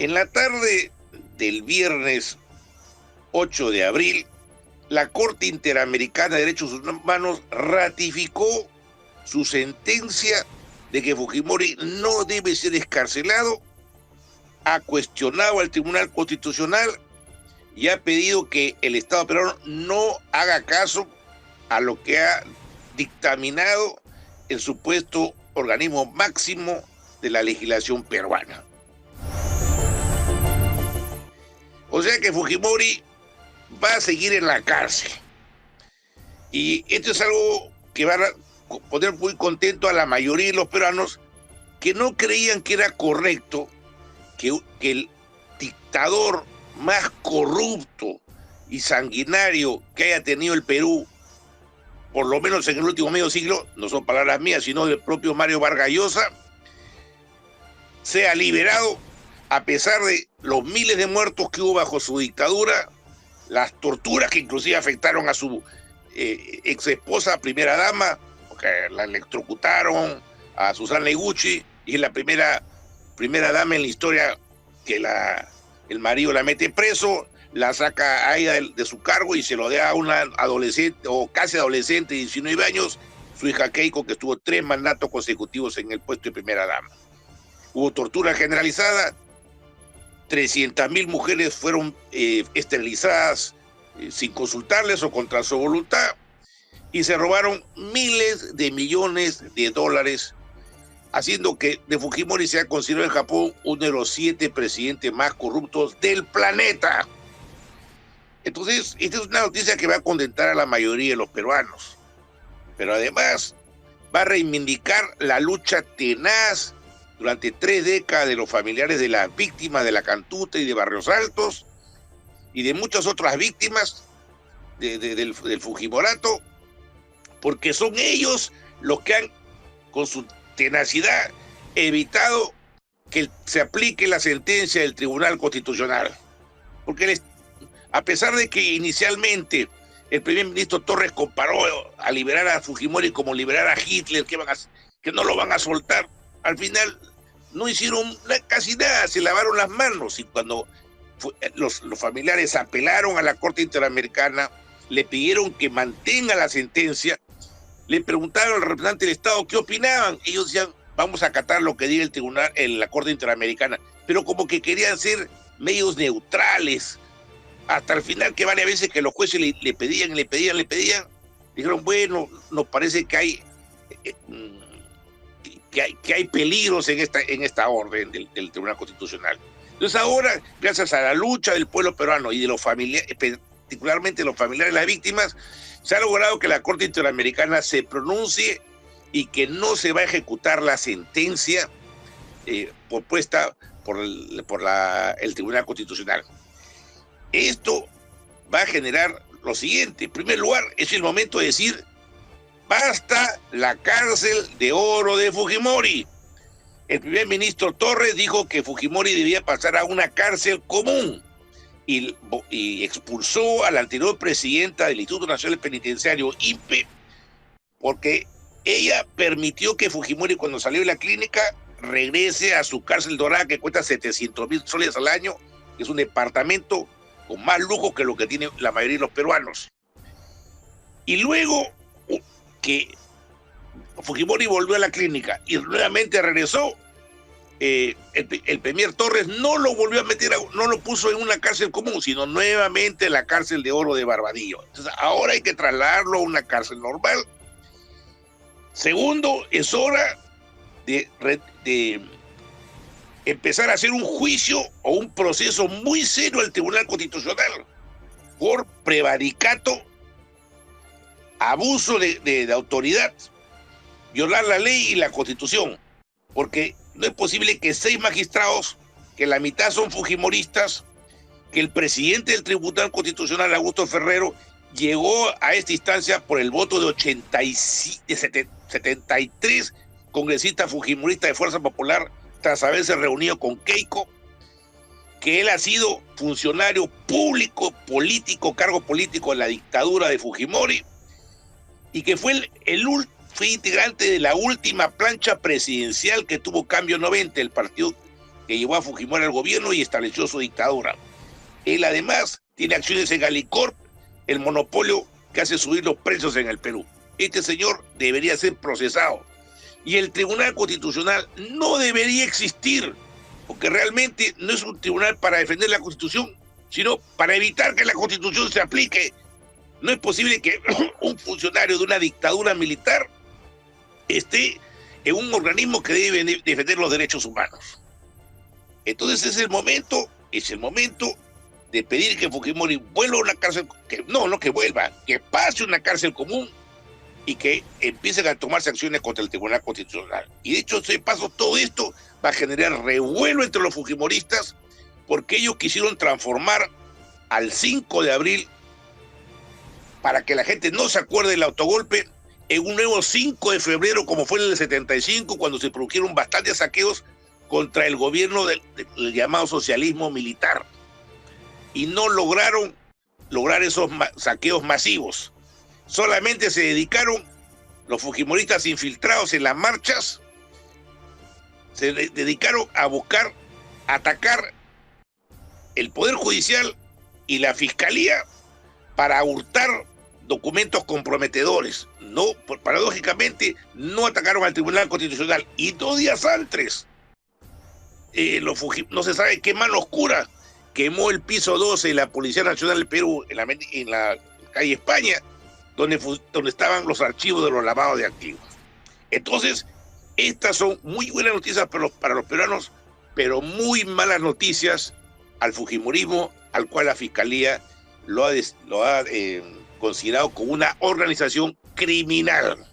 En la tarde del viernes 8 de abril, la Corte Interamericana de Derechos Humanos ratificó su sentencia de que Fujimori no debe ser excarcelado, ha cuestionado al Tribunal Constitucional y ha pedido que el Estado peruano no haga caso a lo que ha dictaminado el supuesto organismo máximo de la legislación peruana. O sea que Fujimori va a seguir en la cárcel. Y esto es algo que va a poner muy contento a la mayoría de los peruanos que no creían que era correcto que el dictador más corrupto y sanguinario que haya tenido el Perú, por lo menos en el último medio siglo, no son palabras mías, sino del propio Mario Vargas Llosa, sea liberado a pesar de los miles de muertos que hubo bajo su dictadura, las torturas que inclusive afectaron a su ex esposa, primera dama, porque la electrocutaron, a Susana Iguchi, y es la primera dama en la historia que el marido la mete preso, la saca a ella de su cargo y se lo da a una adolescente o casi adolescente de 19 años, su hija Keiko, que estuvo 3 mandatos consecutivos en el puesto de primera dama. Hubo tortura generalizada, 300.000 mujeres fueron esterilizadas sin consultarles o contra su voluntad, y se robaron miles de millones de dólares, haciendo que de Fujimori sea considerado en Japón uno de los 7 presidentes más corruptos del planeta. Entonces, esta es una noticia que va a contentar a la mayoría de los peruanos, pero además va a reivindicar la lucha tenaz durante 3 décadas de los familiares de las víctimas de la Cantuta y de Barrios Altos y de muchas otras víctimas del Fujimorato, porque son ellos los que han, con su tenacidad, evitado que se aplique la sentencia del Tribunal Constitucional. Porque a pesar de que inicialmente el primer ministro Torres comparó a liberar a Fujimori como liberar a Hitler, que no lo van a soltar, al final no hicieron casi nada, se lavaron las manos. Y cuando los familiares apelaron a la Corte Interamericana, le pidieron que mantenga la sentencia, le preguntaron al representante del Estado qué opinaban. Ellos decían, vamos a acatar lo que diga el tribunal en la Corte Interamericana, pero como que querían ser medios neutrales, hasta el final, que varias veces que los jueces le pedían, dijeron, bueno, nos parece que hay peligros en esta orden del Tribunal Constitucional. Entonces ahora, gracias a la lucha del pueblo peruano y de los familiares, particularmente los familiares de las víctimas, se ha logrado que la Corte Interamericana se pronuncie y que no se va a ejecutar la sentencia propuesta por el Tribunal Constitucional. Esto va a generar lo siguiente. En primer lugar, es el momento de decir, basta la cárcel de oro de Fujimori. El primer ministro Torres dijo que Fujimori debía pasar a una cárcel común y expulsó a la anterior presidenta del Instituto Nacional Penitenciario, INPE, porque ella permitió que Fujimori, cuando salió de la clínica, regrese a su cárcel dorada que cuesta 700,000 soles al año, que es un departamento con más lujo que lo que tiene la mayoría de los peruanos. Y luego que Fujimori volvió a la clínica y nuevamente regresó, el premier Torres no lo volvió a meter, no lo puso en una cárcel común, sino nuevamente en la cárcel de oro de Barbadillo. Entonces ahora hay que trasladarlo a una cárcel normal. Segundo, es hora de empezar a hacer un juicio o un proceso muy serio al Tribunal Constitucional por prevaricato, abuso de autoridad, violar la ley y la Constitución, porque no es posible que 6 magistrados, que la mitad son fujimoristas, que el presidente del Tribunal Constitucional, Augusto Ferrero, llegó a esta instancia por el voto de 73 congresistas fujimoristas de Fuerza Popular, tras haberse reunido con Keiko, que él ha sido funcionario público, político, cargo político en la dictadura de Fujimori, y que fue fue integrante de la última plancha presidencial que tuvo Cambio 90, el partido que llevó a Fujimori al gobierno y estableció su dictadura. Él además tiene acciones en Alicorp, el monopolio que hace subir los precios en el Perú. Este señor debería ser procesado. Y el Tribunal Constitucional no debería existir, porque realmente no es un tribunal para defender la Constitución, sino para evitar que la Constitución se aplique. No es posible que un funcionario de una dictadura militar esté en un organismo que debe defender los derechos humanos. Entonces es el momento de pedir que Fujimori vuelva a una cárcel, que vuelva, que pase a una cárcel común y que empiecen a tomarse acciones contra el Tribunal Constitucional. Y de hecho, todo esto va a generar revuelo entre los fujimoristas, porque ellos quisieron transformar al 5 de abril, para que la gente no se acuerde del autogolpe, en un nuevo 5 de febrero, como fue en el 75, cuando se produjeron bastantes saqueos contra el gobierno del llamado socialismo militar. Y no lograron esos saqueos masivos. Solamente se dedicaron los fujimoristas infiltrados en las marchas, se dedicaron a atacar el Poder Judicial y la Fiscalía para hurtar documentos comprometedores. No, paradójicamente, no atacaron al Tribunal Constitucional. Y 2 días antes, no se sabe qué mano oscura quemó el piso 12 de la Policía Nacional del Perú, en la calle España, donde estaban los archivos de los lavados de activos. Entonces, estas son muy buenas noticias para los peruanos, pero muy malas noticias al fujimorismo, al cual la Fiscalía lo ha considerado como una organización criminal.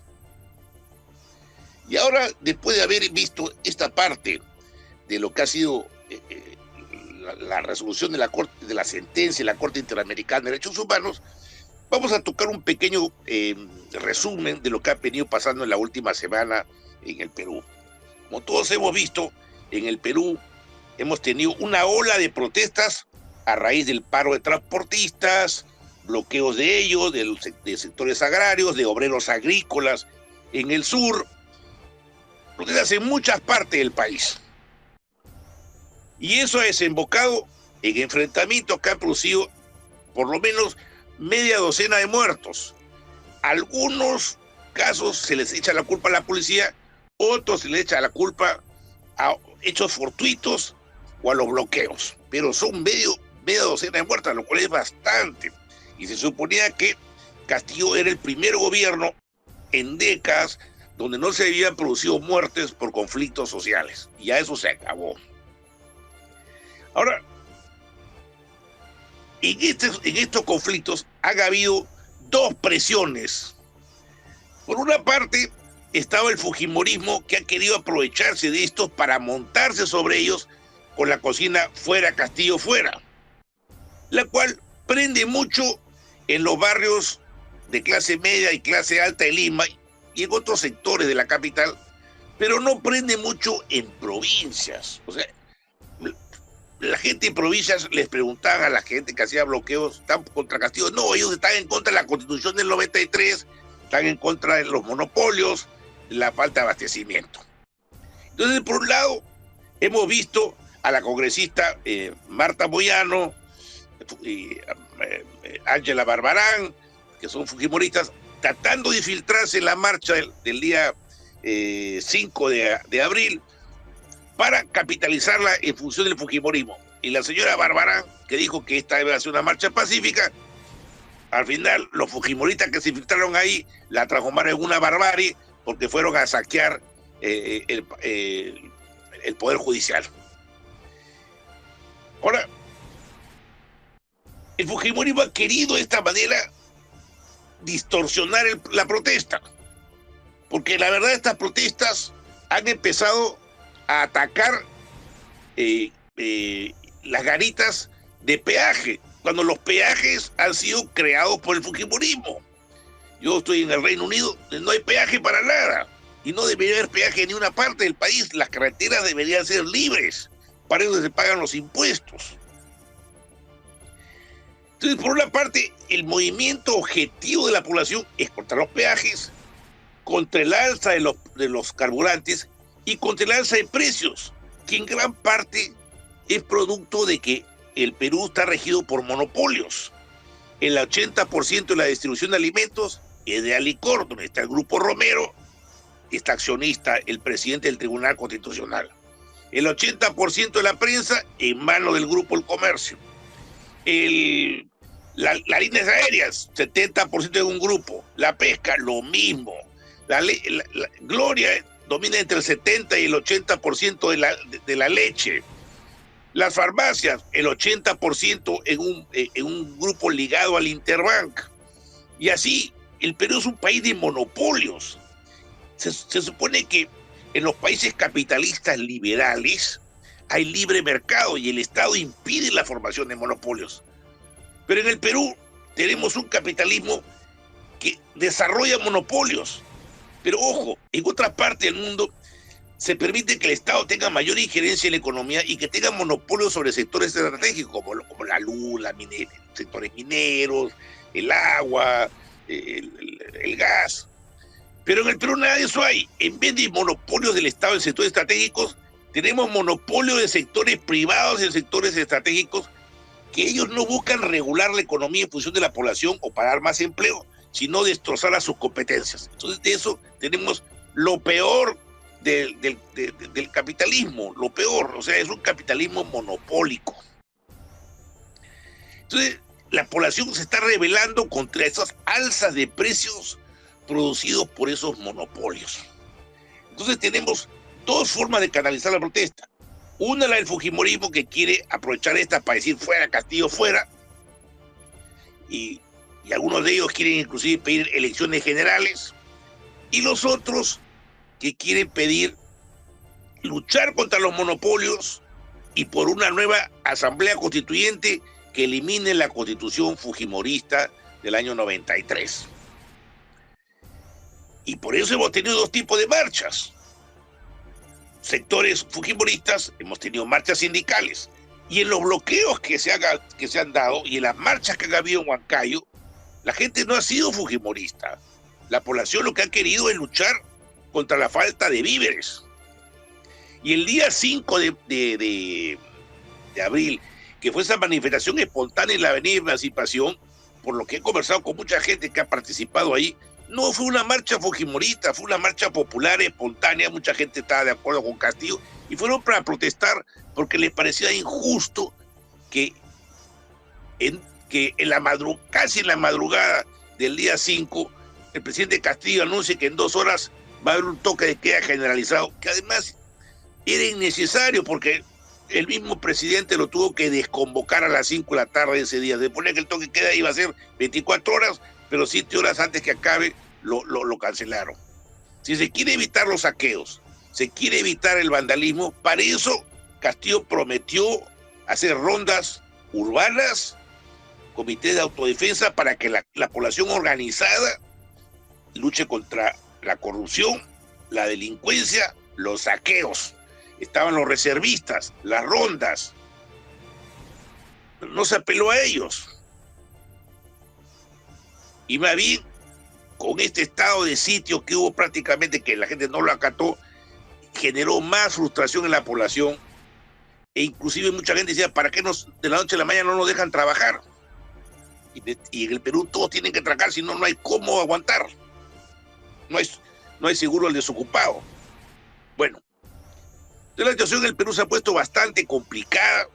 Y ahora, después de haber visto esta parte de lo que ha sido la resolución de la sentencia de la Corte Interamericana de Derechos Humanos, vamos a tocar un pequeño resumen de lo que ha venido pasando en la última semana en el Perú. Como todos hemos visto, en el Perú hemos tenido una ola de protestas a raíz del paro de transportistas, bloqueos de ellos, de sectores agrarios, de obreros agrícolas en el sur, protestas en muchas partes del país. Y eso ha desembocado en enfrentamientos que han producido por lo menos media docena de muertos. Algunos casos se les echa la culpa a la policía, otros se les echa la culpa a hechos fortuitos o a los bloqueos. Pero son media docena de muertos, lo cual es bastante. Y se suponía que Castillo era el primer gobierno en décadas donde no se habían producido muertes por conflictos sociales. Y ya eso se acabó. Ahora, en estos conflictos han habido 2 presiones. Por una parte, estaba el fujimorismo, que ha querido aprovecharse de estos para montarse sobre ellos con la consigna "fuera Castillo, fuera", la cual prende mucho en los barrios de clase media y clase alta de Lima y en otros sectores de la capital, pero no prende mucho en provincias. O sea, la gente en provincias les preguntaban a la gente que hacía bloqueos, ¿están contra Castillo? No, ellos están en contra de la Constitución del 93, están en contra de los monopolios, de la falta de abastecimiento. Entonces, por un lado, hemos visto a la congresista Marta Moyano y Ángela Barbarán, que son fujimoristas, tratando de infiltrarse en la marcha del día 5 de abril, para capitalizarla en función del fujimorismo. Y la señora Barbarán, que dijo que esta debe ser una marcha pacífica, al final los fujimoristas que se infiltraron ahí la transformaron en una barbarie, porque fueron a saquear el Poder Judicial. Ahora, el fujimorismo ha querido de esta manera distorsionar la protesta, porque la verdad estas protestas han empezado a atacar las garitas de peaje, cuando los peajes han sido creados por el fujimorismo. Yo estoy en el Reino Unido, no hay peaje para nada, y no debería haber peaje en ninguna parte del país. Las carreteras deberían ser libres, para eso se pagan los impuestos. Entonces, por una parte, el movimiento objetivo de la población es contra los peajes, contra el alza de los carburantes y contra el alza de precios, que en gran parte es producto de que el Perú está regido por monopolios. El 80% de la distribución de alimentos es de Alicor, donde está el Grupo Romero, está accionista el presidente del Tribunal Constitucional. El 80% de la prensa en manos del Grupo El Comercio. Las líneas aéreas, 70% de un grupo. La pesca, lo mismo. La Gloria domina entre el 70 y el 80% de la leche. Las farmacias, el 80% en un grupo ligado al Interbank. Y así, el Perú es un país de monopolios. Se supone que en los países capitalistas liberales hay libre mercado y el Estado impide la formación de monopolios. Pero en el Perú tenemos un capitalismo que desarrolla monopolios. Pero ojo, en otra parte del mundo se permite que el Estado tenga mayor injerencia en la economía y que tenga monopolios sobre sectores estratégicos como la luz, sectores mineros, el agua, el gas. Pero en el Perú nada de eso hay. En vez de monopolios del Estado en sectores estratégicos, tenemos monopolios de sectores privados en sectores estratégicos que ellos no buscan regular la economía en función de la población o para dar más empleo, sino destrozar a sus competencias. Entonces de eso tenemos lo peor del capitalismo, lo peor, o sea, es un capitalismo monopólico. Entonces, la población se está rebelando contra esas alzas de precios producidos por esos monopolios. Entonces tenemos dos formas de canalizar la protesta. Una, la del fujimorismo, que quiere aprovechar esta para decir fuera Castillo, fuera, y algunos de ellos quieren inclusive pedir elecciones generales, y los otros que quieren pedir luchar contra los monopolios y por una nueva asamblea constituyente que elimine la constitución fujimorista del año 93. Y por eso hemos tenido dos tipos de marchas. Sectores fujimoristas, hemos tenido marchas sindicales. Y en los bloqueos que se han dado y en las marchas que ha habido en Huancayo, la gente no ha sido fujimorista. La población lo que ha querido es luchar contra la falta de víveres. Y el día 5 de abril, que fue esa manifestación espontánea en la Avenida Emancipación, por lo que he conversado con mucha gente que ha participado ahí, no fue una marcha fujimorista, fue una marcha popular espontánea, mucha gente estaba de acuerdo con Castillo, y fueron para protestar porque les parecía injusto que casi en la madrugada del día 5, el presidente Castillo anuncie que en 2 horas va a haber un toque de queda generalizado, que además era innecesario porque el mismo presidente lo tuvo que desconvocar a las 5 de la tarde ese día. Se ponía que el toque de queda iba a ser 24 horas, pero 7 horas antes que acabe lo cancelaron. Si se quiere evitar los saqueos, se quiere evitar el vandalismo, para eso Castillo prometió hacer rondas urbanas, comités de autodefensa, para que la población organizada luche contra la corrupción, la delincuencia, los saqueos. Estaban los reservistas, las rondas. No se apeló a ellos. Y más bien, con este estado de sitio que hubo prácticamente, que la gente no lo acató, generó más frustración en la población. E inclusive mucha gente decía, ¿para qué de la noche a la mañana no nos dejan trabajar? Y en el Perú todos tienen que trabajar, si no, no hay cómo aguantar. No hay seguro al desocupado. Bueno, la situación en el Perú se ha puesto bastante complicada.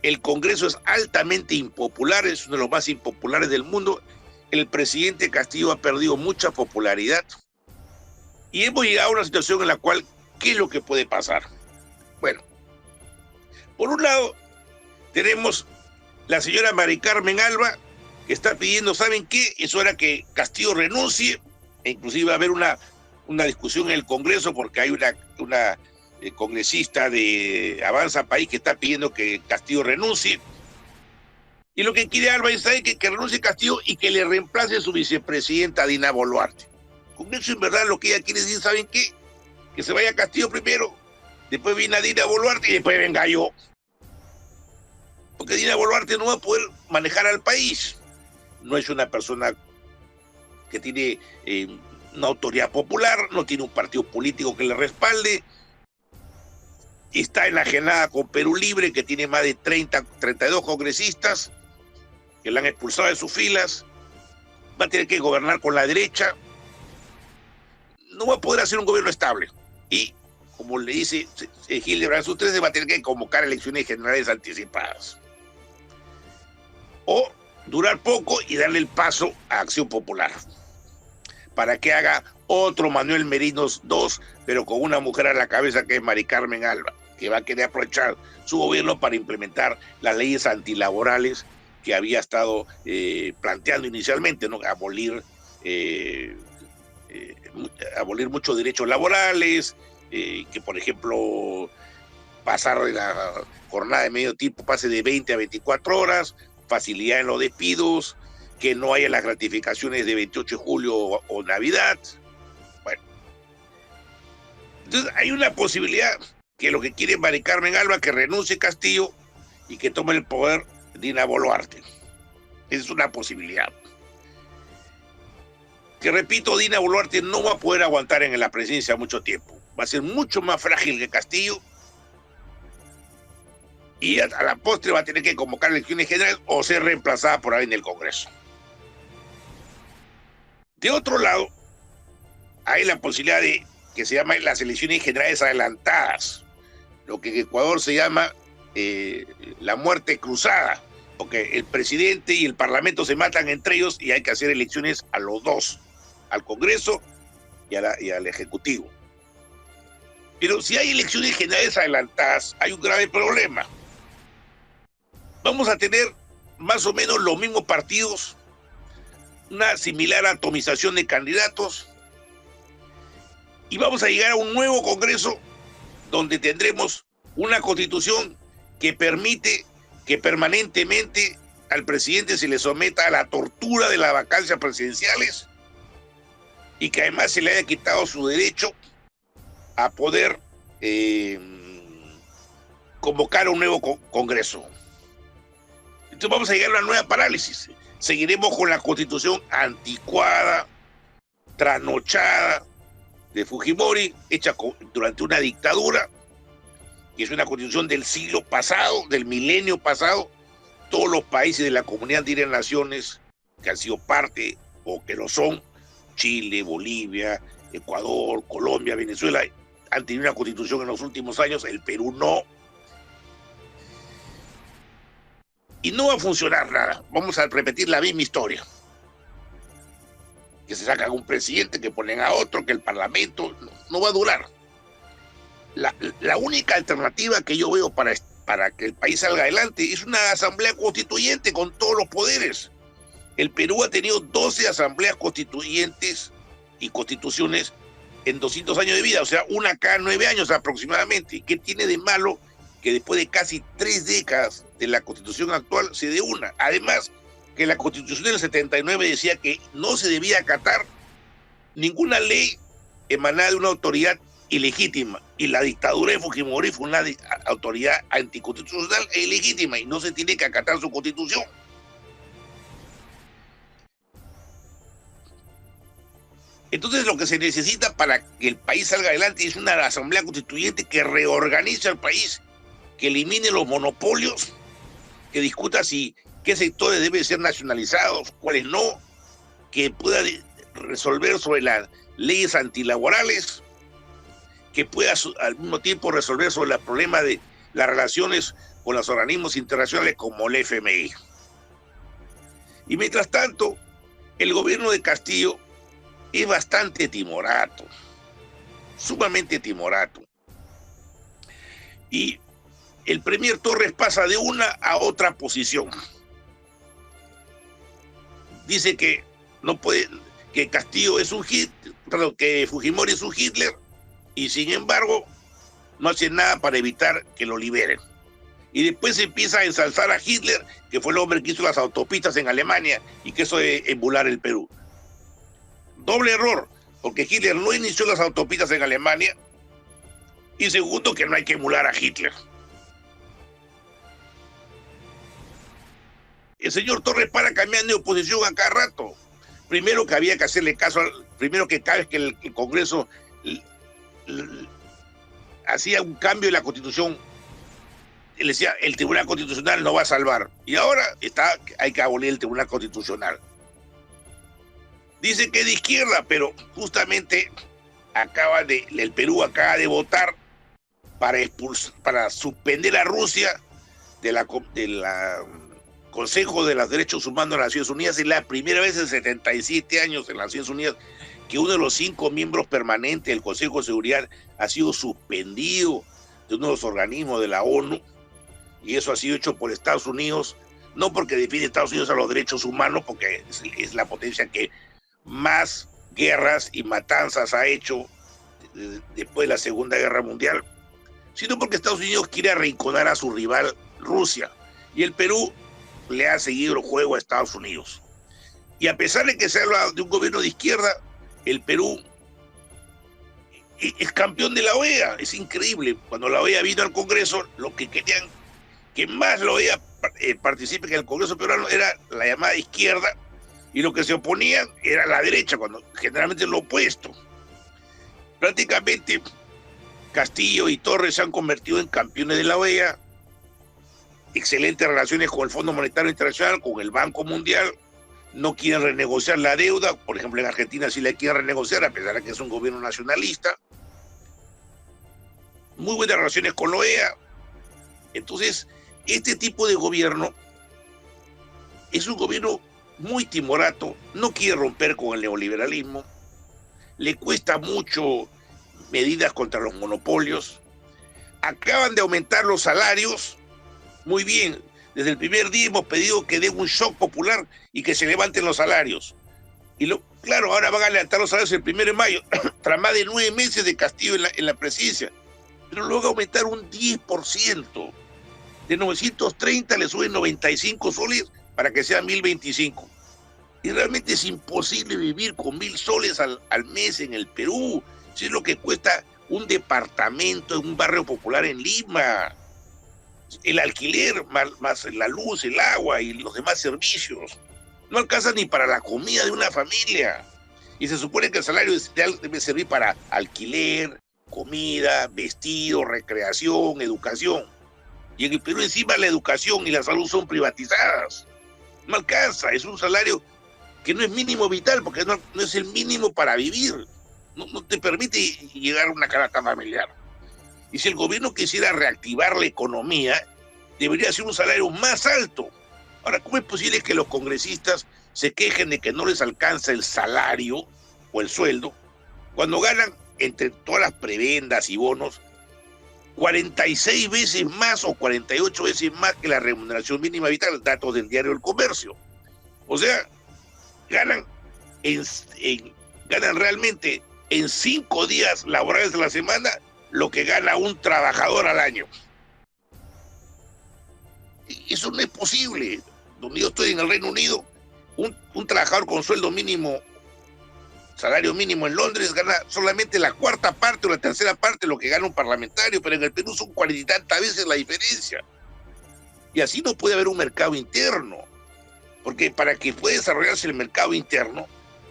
El Congreso es altamente impopular, es uno de los más impopulares del mundo. El presidente Castillo ha perdido mucha popularidad. Y hemos llegado a una situación en la cual, ¿qué es lo que puede pasar? Bueno, por un lado, tenemos la señora Mari Carmen Alba, que está pidiendo, ¿saben qué? Es hora que Castillo renuncie, e inclusive va a haber una discusión en el Congreso, porque hay una congresista de Avanza País que está pidiendo que Castillo renuncie. Y lo que quiere Alba es que renuncie Castillo y que le reemplace su vicepresidenta Dina Boluarte. Con eso, en verdad, lo que ella quiere decir, ¿saben qué? Que se vaya Castillo primero, después viene Dina Boluarte y después venga yo. Porque Dina Boluarte no va a poder manejar al país. No es una persona que tiene una autoridad popular, no tiene un partido político que le respalde. está enajenada con Perú Libre, que tiene más de 32 congresistas que la han expulsado de sus filas. Va a tener que gobernar con la derecha. No va a poder hacer un gobierno estable. Y, como le dice Hildebrand a sus 13, va a tener que convocar elecciones generales anticipadas. O durar poco y darle el paso a Acción Popular, para que haga otro Manuel Merinos II, pero con una mujer a la cabeza, que es Mari Carmen Alba, que va a querer aprovechar su gobierno para implementar las leyes antilaborales que había estado planteando inicialmente, ¿no? Abolir muchos derechos laborales, que por ejemplo pasar de la jornada de medio tiempo pase de 20 a 24 horas, facilidad en los despidos, que no haya las gratificaciones de 28 de julio o Navidad. Bueno, entonces hay una posibilidad que lo que quiere Mari Carmen Alba, que renuncie Castillo y que tome el poder Dina Boluarte. Esa es una posibilidad. Que repito, Dina Boluarte no va a poder aguantar en la presidencia mucho tiempo. Va a ser mucho más frágil que Castillo. Y a la postre va a tener que convocar elecciones generales o ser reemplazada por alguien del Congreso. De otro lado, hay la posibilidad de que se llaman las elecciones generales adelantadas, lo que en Ecuador se llama la muerte cruzada, porque el presidente y el parlamento se matan entre ellos y hay que hacer elecciones a los dos, al Congreso y al Ejecutivo. Pero si hay elecciones generales adelantadas, hay un grave problema. Vamos a tener más o menos los mismos partidos, una similar atomización de candidatos, y vamos a llegar a un nuevo Congreso donde tendremos una constitución que permite que permanentemente al presidente se le someta a la tortura de las vacancias presidenciales y que además se le haya quitado su derecho a poder convocar un nuevo Congreso. Entonces vamos a llegar a una nueva parálisis. Seguiremos con la constitución anticuada, trasnochada de Fujimori, hecha durante una dictadura, que es una constitución del siglo pasado, del milenio pasado. Todos los países de la Comunidad Andina de Naciones que han sido parte o que lo son, Chile, Bolivia, Ecuador, Colombia, Venezuela, han tenido una constitución en los últimos años, el Perú no. Y no va a funcionar nada. Vamos a repetir la misma historia. Que se sacan un presidente, que ponen a otro, que el parlamento no va a durar. La única alternativa que yo veo para que el país salga adelante es una asamblea constituyente con todos los poderes. El Perú ha tenido 12 asambleas constituyentes y constituciones en 200 años de vida, o sea, una cada 9 años aproximadamente. ¿Qué tiene de malo que después de casi 3 décadas de la constitución actual se dé una? Además, que la constitución del 79 decía que no se debía acatar ninguna ley emanada de una autoridad ilegítima, y la dictadura de Fujimori fue una autoridad anticonstitucional e ilegítima y no se tiene que acatar su constitución. Entonces lo que se necesita para que el país salga adelante es una asamblea constituyente que reorganice al país, que elimine los monopolios, que discuta qué sectores deben ser nacionalizados, cuáles no, que pueda resolver sobre las leyes antilaborales, que pueda al mismo tiempo resolver sobre el problema de las relaciones con los organismos internacionales como el FMI. Y mientras tanto, el gobierno de Castillo es bastante timorato, sumamente timorato. Y el premier Torres pasa de una a otra posición. Dice que no puede, que Castillo es un Hitler, perdón, que Fujimori es un Hitler, y sin embargo no hace nada para evitar que lo liberen. Y después se empieza a ensalzar a Hitler, que fue el hombre que hizo las autopistas en Alemania y que eso de embular el Perú. Doble error, porque Hitler no inició las autopistas en Alemania, y segundo, que no hay que emular a Hitler. El señor Torres para cambiando de oposición a cada rato. Primero que había que hacerle caso, primero que cada vez que el Congreso hacía un cambio en la Constitución, él decía, el Tribunal Constitucional no va a salvar. Y ahora hay que abolir el Tribunal Constitucional. Dice que es de izquierda, pero justamente el Perú acaba de votar para suspender a Rusia del Consejo de los Derechos Humanos de las Naciones Unidas. Es la primera vez en 77 años en las Naciones Unidas que uno de los 5 miembros permanentes del Consejo de Seguridad ha sido suspendido de uno de los organismos de la ONU, y eso ha sido hecho por Estados Unidos, no porque defiende Estados Unidos a los derechos humanos, porque es la potencia que más guerras y matanzas ha hecho después de la Segunda Guerra Mundial, sino porque Estados Unidos quiere arrinconar a su rival Rusia, y el Perú le ha seguido el juego a Estados Unidos. Y a pesar de que se habla de un gobierno de izquierda, el Perú es campeón de la OEA. Es increíble. Cuando la OEA vino al Congreso, lo que querían que más la OEA participe en el Congreso peruano era la llamada izquierda, y lo que se oponían era la derecha, cuando generalmente es lo opuesto. Prácticamente Castillo y Torres se han convertido en campeones de la OEA, excelentes relaciones con el Fondo Monetario Internacional, con el Banco Mundial, no quieren renegociar la deuda. Por ejemplo, en Argentina sí la quieren renegociar, a pesar de que es un gobierno nacionalista. Muy buenas relaciones con la OEA. Entonces, este tipo de gobierno es un gobierno muy timorato, no quiere romper con el neoliberalismo, le cuesta mucho medidas contra los monopolios. Acaban de aumentar los salarios, muy bien. Desde el primer día hemos pedido que den un shock popular y que se levanten los salarios. Claro, ahora van a levantar los salarios el 1 de mayo, tras más de 9 meses de Castillo en la presidencia. Pero luego aumentar un 10%. De 930 le suben 95 soles para que sean 1025. Y realmente es imposible vivir con 1000 soles al mes en el Perú. Si es lo que cuesta un departamento en un barrio popular en Lima. El alquiler, más la luz, el agua y los demás servicios. No alcanza ni para la comida de una familia. Y se supone que el salario debe servir para alquiler, comida, vestido, recreación, educación. Y en el Perú encima la educación y la salud son privatizadas. No alcanza, es un salario que no es mínimo vital, porque no es el mínimo para vivir. No te permite llegar a una canasta familiar. Y si el gobierno quisiera reactivar la economía, debería ser un salario más alto. Ahora, ¿cómo es posible que los congresistas se quejen de que no les alcanza el salario o el sueldo cuando ganan, entre todas las prebendas y bonos, 46 veces más o 48 veces más que la remuneración mínima vital? Datos del diario El Comercio. O sea, ganan realmente en 5 días laborales de la semana lo que gana un trabajador al año. Eso no es posible. Donde yo estoy en el Reino Unido, un trabajador con sueldo mínimo, salario mínimo en Londres, gana solamente la 4ª parte o la 3ª parte de lo que gana un parlamentario, pero en el Perú son 40 y tantas veces la diferencia. Y así no puede haber un mercado interno, porque para que pueda desarrollarse el mercado interno,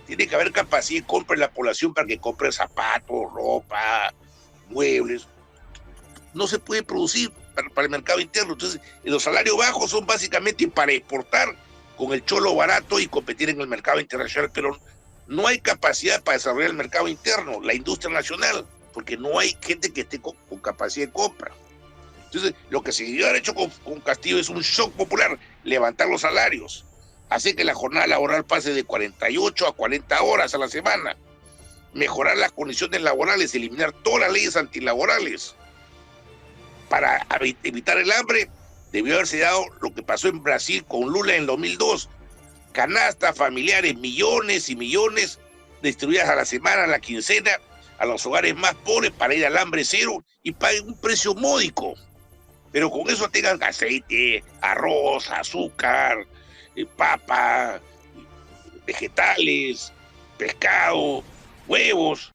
tiene que haber capacidad de compra en la población para que compre zapatos, ropa, muebles. No se puede producir para el mercado interno. Entonces, los salarios bajos son básicamente para exportar con el cholo barato y competir en el mercado internacional, pero no hay capacidad para desarrollar el mercado interno, la industria nacional, porque no hay gente que esté con capacidad de compra. Entonces, lo que se debió haber hecho con Castillo es un shock popular, levantar los salarios, hacer que la jornada laboral pase de 48 a 40 horas a la semana, mejorar las condiciones laborales, eliminar todas las leyes antilaborales. Para evitar el hambre, debió haberse dado lo que pasó en Brasil con Lula en el 2002. Canastas familiares, millones y millones distribuidas a la semana, a la quincena, a los hogares más pobres para ir al hambre cero y paguen un precio módico. Pero con eso tengan aceite, arroz, azúcar, papa, vegetales, pescado, huevos,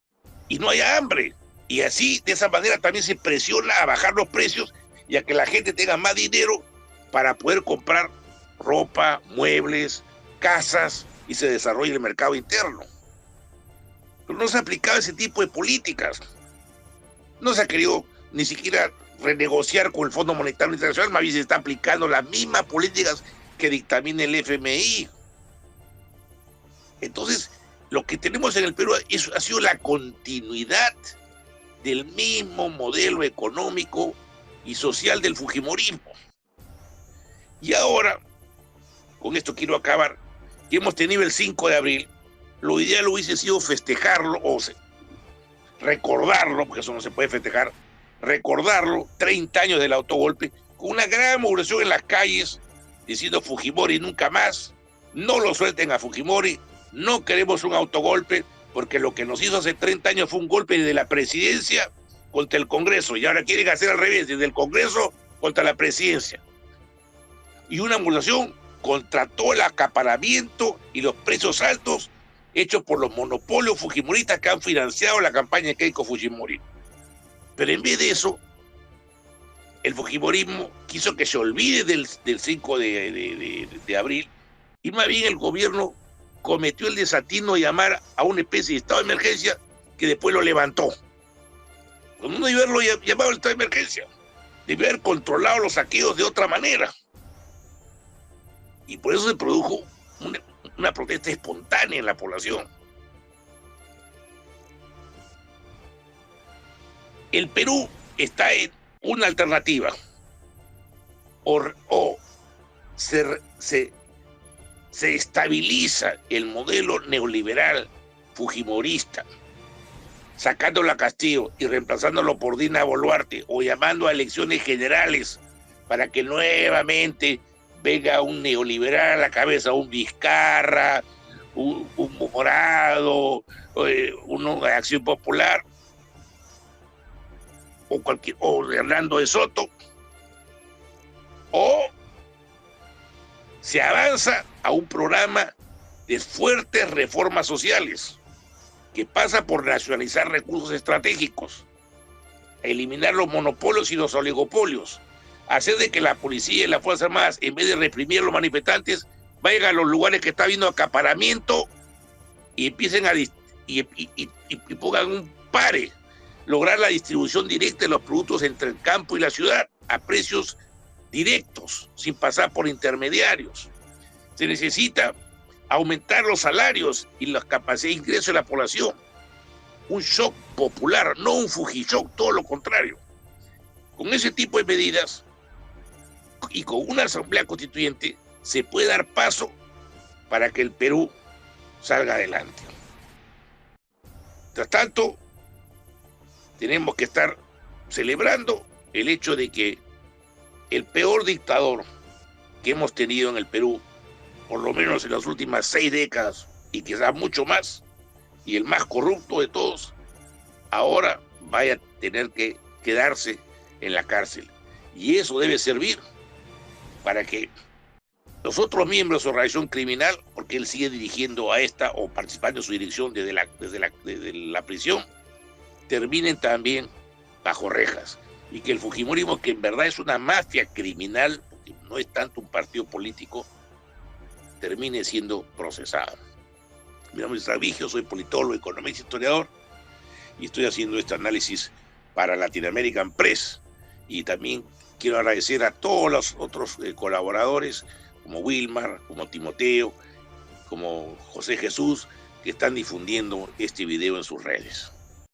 y no haya hambre. Y así, de esa manera, también se presiona a bajar los precios y a que la gente tenga más dinero para poder comprar ropa, muebles, casas, y se desarrolle el mercado interno. Pero no se ha aplicado ese tipo de políticas. No se ha querido ni siquiera renegociar con el Fondo Monetario Internacional, más bien se está aplicando las mismas políticas que dictamina el FMI. Entonces, lo que tenemos en el Perú ha sido la continuidad del mismo modelo económico y social del fujimorismo. Y ahora, con esto quiero acabar, que hemos tenido el 5 de abril, lo ideal hubiese sido festejarlo, o recordarlo, porque eso no se puede festejar, recordarlo, 30 años del autogolpe, con una gran movilización en las calles, diciendo Fujimori nunca más, no lo suelten a Fujimori, no queremos un autogolpe, porque lo que nos hizo hace 30 años fue un golpe de la presidencia contra el Congreso, y ahora quieren hacer al revés, desde el Congreso contra la presidencia. Y una movilización contra todo el acaparamiento y los precios altos hechos por los monopolios fujimoristas que han financiado la campaña de Keiko Fujimori. Pero en vez de eso, el fujimorismo quiso que se olvide del 5 de abril, y más bien el gobierno cometió el desatino de llamar a una especie de estado de emergencia que después lo levantó. Cuando no debe haberlo llamado el estado de emergencia, debe haber controlado los saqueos de otra manera. Y por eso se produjo una protesta espontánea en la población. El Perú está en una alternativa. O se estabiliza el modelo neoliberal fujimorista, sacándolo a Castillo y reemplazándolo por Dina Boluarte, o llamando a elecciones generales para que nuevamente venga un neoliberal a la cabeza, un Vizcarra, un Morado, una Acción Popular, o Hernando de Soto, o se avanza a un programa de fuertes reformas sociales que pasa por nacionalizar recursos estratégicos, eliminar los monopolios y los oligopolios, hacer de que la policía y las Fuerzas Armadas, en vez de reprimir a los manifestantes, vayan a los lugares que está habiendo acaparamiento y empiecen y pongan un pare, lograr la distribución directa de los productos entre el campo y la ciudad a precios directos, sin pasar por intermediarios. Se necesita aumentar los salarios y las capacidades de ingreso de la población. Un shock popular, no un Fujishock, todo lo contrario. Con ese tipo de medidas y con una asamblea constituyente se puede dar paso para que el Perú salga adelante. Mientras tanto, tenemos que estar celebrando el hecho de que el peor dictador que hemos tenido en el Perú, por lo menos en las últimas 6 décadas, y quizás mucho más, y el más corrupto de todos, ahora vaya a tener que quedarse en la cárcel. Y eso debe servir para que los otros miembros de su organización criminal, porque él sigue dirigiendo a esta o participando en su dirección desde la prisión, terminen también bajo rejas. Y que el fujimorismo, que en verdad es una mafia criminal, porque no es tanto un partido político, termine siendo procesado. Mi nombre es Ravigio, soy politólogo, economista, historiador, y estoy haciendo este análisis para Latin American Press. Y también quiero agradecer a todos los otros colaboradores, como Wilmar, como Timoteo, como José Jesús, que están difundiendo este video en sus redes.